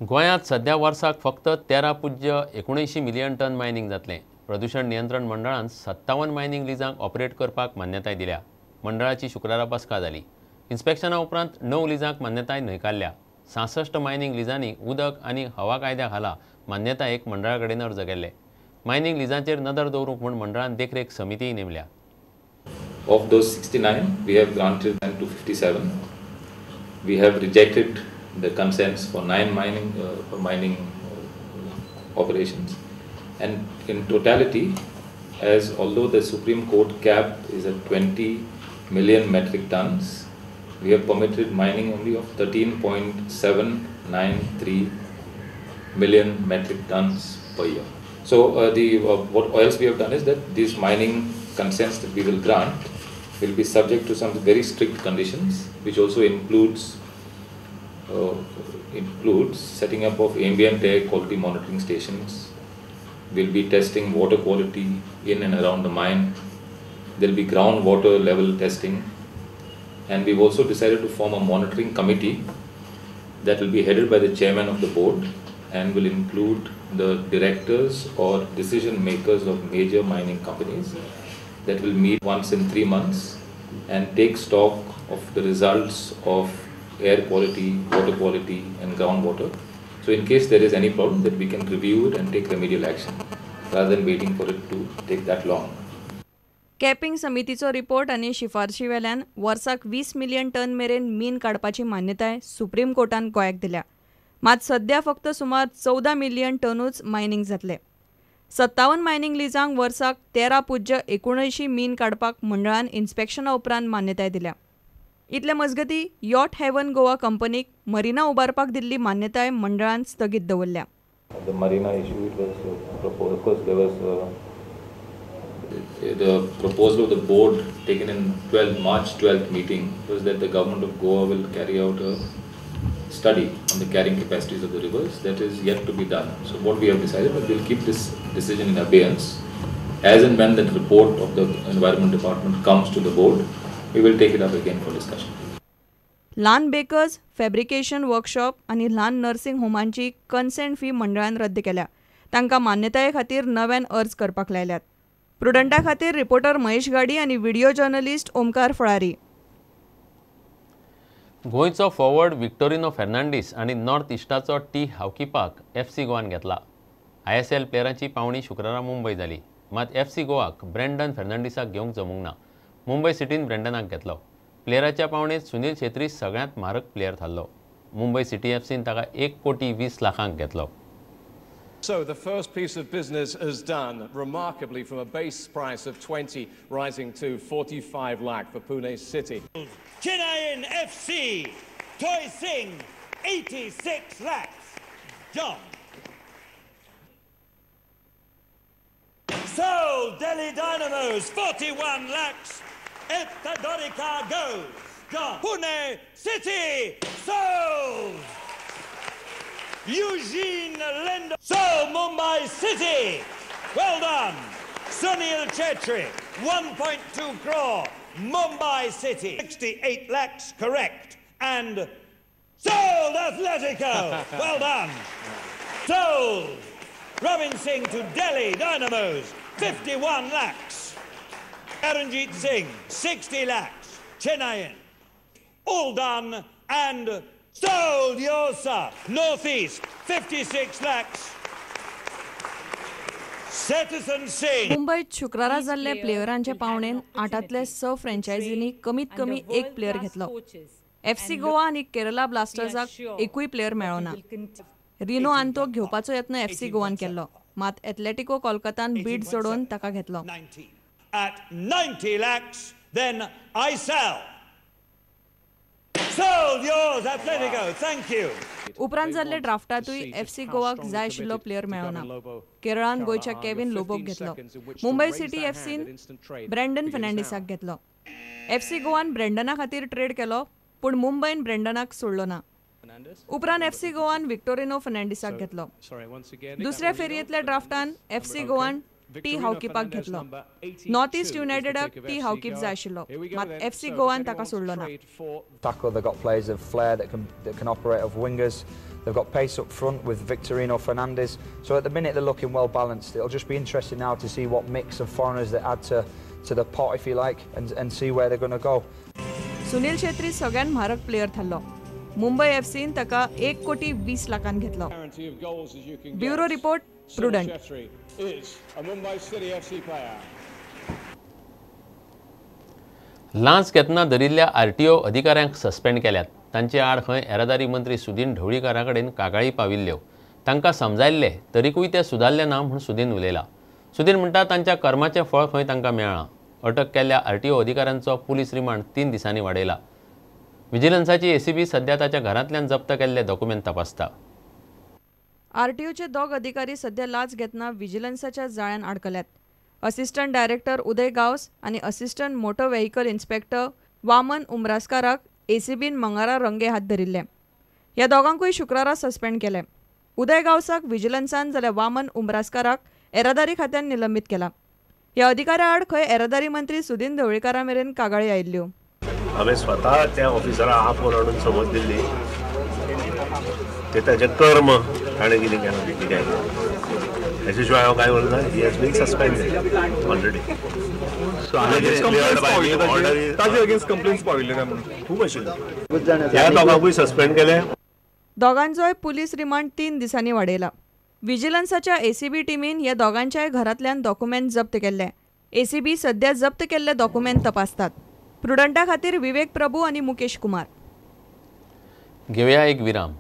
गोंयांत सध्या वर्साक फक्त 13.79 मिलियन टन मायनिंग जातलें. प्रदूषण नियंत्रण मंडळान 57 मायनिंग लिजांक ऑपरेट करपाक मान्यताय दिल्या. मंडळाची शुक्रारा बसका जाली. इन्स्पेक्शना उपरांत 9 लिजांक मान्यताय न्हयकारल्या. 66 मायनिंग लिजांनी उदक आनी हवा कायद्या खाला मान्यतायेक मंडळा कडेन अर्ज केल्ले. मायनिंग लिजांचेर नदर दवरूंक म्हूण मंडळान देखरेख समितीय नेमल्या. Of those 69, we have granted them to 57. We have rejected the consents for 9 mining operations. And in totality, as although the Supreme Court cap is at 20 million metric tons, we have permitted mining only of 13.793 million metric tons per year. So what else we have done is that these mining consents that we will grant will be subject to some very strict conditions, which also includes setting up of ambient air quality monitoring stations. We'll be testing water quality in and around the mine. There will be groundwater level testing, and we've also decided to form a monitoring committee that will be headed by the chairman of the board and will include the directors or decision makers of major mining companies that will meet once in 3 months and take stock of the results of air quality, water quality and groundwater. So in case there is any problem, that we can review it and take remedial action rather than waiting for it to take that long. Capping समितीचो report आनी शिफारशी वेल्यान वर्साक 20 million ton मेरेन mean काडपाची मान्यताय supreme कोर्टान गोंयाक दिल्या. मात सध्या फक्त सुमार 14 मिलियन टनूच मायनिंग जातले. 57 मायनिंग लिजांक वर्साक 13.79 मीन काडपाक मंडळान इन्स्पेक्शना उपरांत मान्यताय दिल्या. इतले मजगतीं यॉट हेवन गोवा कंपनीक मरिना उबारपाक दिल्ली मान्यताय मंडळान स्थगीत दवरल्या. The marina issue, it was proposed. Of course, there was the proposal of the board taken in March 12th meeting was that the government of Goa will carry out a study on the carrying capacities of the rivers. That is yet to be done. So what we have decided is we'll keep this decision in abeyance. As and when that report of the Environment Department comes to the board, we will take it up again for discussion. ल्हान bakers, fabrication workshop आनी ल्हान nursing होमांची consent फी मंडळान रद्द केल्या. तांकां मान्यताये खातीर नव्यान अर्ज करपाक लायल्यात. प्रुडंटा खातीर रिपोर्टर महेश गाडी आनी व्हिडिओ जर्नलिस्ट ओमकार फळारी. गोंयचो फॉवर्ड विक्टोरिनो फॅर्नांडीस आनी नॉर्थ इस्टाचो टी हावकीपाक FC गोवान घेतला. ISL प्लेयरांची पावणी शुक्रारा मुंबय जाली. मात FC गोवाक ब्रँडन फॅर्नांडीसाक घेवंक जमूंक ना. मुंबय सिटीन ब्रँडनाक घेतलो. प्लेयराच्या पावणेंत सुनील छेत्री सगळ्यांत म्हारग प्लेयर थारलो. मुंबय सिटी FCन ताका 1.20 लाखांक घेतलो. So the first piece of business is done, remarkably from a base price of 20 rising to 45 lakh for Pune City. Chennai FC, Toy Singh, 86 lakhs. John. So Delhi Dynamos, 41 lakhs. Etadorica goes. John. Pune City, sold. Eugene Lendo. So Mumbai City, well done. Sunil Chetri, 1.2 crore. Mumbai City, 68 lakhs, correct. And sold Atletico, well done. Sold Robin Singh to Delhi Dynamos, 51 lakhs. Karanjit Singh, 60 lakhs. Chennaiyin, all done. And sold Yosa, Northeast, 56 lakhs. Citizen Singh. मुंबईत शुक्रारा जाल्ले प्लेयरांच्या पावणेन 8तले 6 फ्रँचायझींनी कमीत कमी एक player घेतलो. FC Goa आनी केरला ब्लास्टर्साक एकूय player मेळ्ळो ना. रिनो आंतोक घेवपाचो यत्न FC गोवान केल्लो, मात एथलेटिको कोलकातान बीड जोडून ताका घेतलो. At 90 lakhs, then I sell. Sold yours, Atletico, thank you. उपरांत जाल्ले ड्राफ्टातूय FC गोवाक जाय आशिल्लो प्लेयर मेळ्ळो ना. केरळान गोंयच्या केविन लोबोक घेतलो. मुंबय सिटी FCन ब्रँडन फर्नांडीसाक घेतलो. FC गोवान ब्रँडना खातीर ट्रेड केलो, पूण मुंबयन ब्रँडनाक सोडलो ना. उपरांत FC गोवान विक्टोरिनो फर्नांडीसाक घेतलो. दुसऱ्या फेरयेंतल्या ड्राफ्टान FC गोवान टी हावकीपाक घेतलो. नॉर्थ ईस्ट युनायटेडाक टी हावकीप जाय आशिल्लो, मात FC गोवान ताका सोडलो ना. Tackle, they've got players of flair that can operate off wingers. They've got pace up front with Victorino Fernandes. So at the minute they're looking well balanced. It'll just be interesting now to see what mix of foreigners they add to the pot, if you like, and see where they're going to go. Sunil Chhetri सगळ्यात म्हारग player थारलो. मुंबई एफसीन ताका 1,20 लाखान घेतलो. Bureau report prudent. Launch घेतना धरिल्ल्या RTO अधिकाऱ्यांक suspend केल्यात. तांचे आड खंय येरादारी मंत्री सुदीन ढवळीकारा कडेन कागाळी पाविल्ल्यो. तांकां समजायल्ले तरीकूय ते सुदारले ना म्हूण सुदीन उलयला. सुदीन म्हणटा तांच्या कर्माचें फळ खंय तांकां मेळ्ळां. अटक केल्ल्या RTO अधिकाऱ्यांचो पुलीस रिमांड 3 दिसांनी वाडयला. विजिलन्साची ACB सध्या ताच्या घरांतल्यान जप्त केल्ले डॉक्युमेंट तपासता. RTOचे दोग अधिकारी सध्या लाच घेतना विजिलन्साच्या जाळ्यान अडकल्यात. असिस्टंट डायरेक्टर उदय गावस आनी assistant motor vehicle inspector Waman उमरासकाराक ACBन मंगळारा रंगे हात धरिल्ले. ह्या दोगांकूय शुक्रारा सस्पेंड केले. उदय गावसाक विजिलन्सान जाल्यार वामन उमरासकाराक येरादारी खात्यान निलंबीत केला. ह्या अधिकाऱ्या आड खंय येरादारी मंत्री सुदीन ढवळीकारा मेरेन कागाळी आयिल्ल्यो. हांवें स्वता त्या ऑफिसराक आपोवन हाडून समज दिल्ली ते ताचें कर्म ताणें कितें केलां कित्याक हेचे शिवाय हांव कांय उलयना. He has been suspended already. So ताजे अगेन्स्ट कंप्लेन्स पाविल्ले ना म्हणून खूब आशिल्ले. ह्या दोगांकूय सस्पेंड केले. दोगांचोय पुलीस रिमांड 3 दिसांनी वाडयला. विजिलन्साच्या ACB टिमीन ह्या दोगांच्याय घरांतल्यान डॉक्युमेंट जप्त केल्ले. ACB सध्या जप्त केल्ले डॉक्युमेंट तपासतात. प्रुडंटा खातीर विवेक प्रभू आनी मुकेश कुमार. घेवया एक विराम.